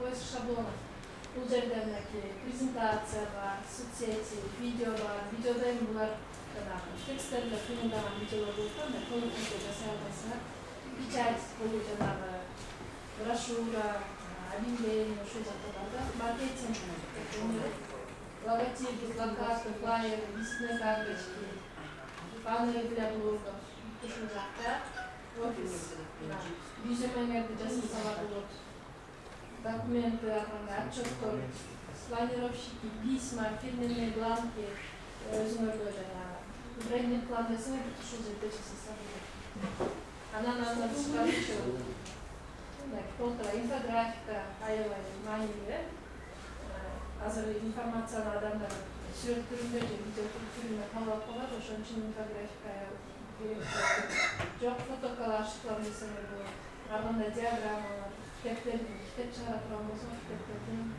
поиск шаблонов. Бұл жерде презентация бар, соцсети, видео бар. Видеода эми булар жанагы тексттерде кыйындаган видеолор болуп турат, толук видео жасай албайсыңар. Печать бул жанагы брошюра, объявление, ошол жакта бар да, маркетинг, логотипы, плакаты, флайеры, визитные карточки, панели для блогов, ушул жакта офис, резюмеңерди жасасаңар болот. Документы, отчеттор, планировщики, письма, фирменные бланки, өзүңөргө жанагы брендинг план жасаңар, ушул жерде жасаса болот. Анан тышкары еще полтора инфографика, аябай маанилүү. Азыр информацияны адамдар сүрөт түрүндө же видео түрүндө кабыл алып коет, ошон үчүн инфографика керек. Жок, фотоколлаждыклар жасаңар болот. Анда диаграммалар, китеп чыгара турган болсо, китептердин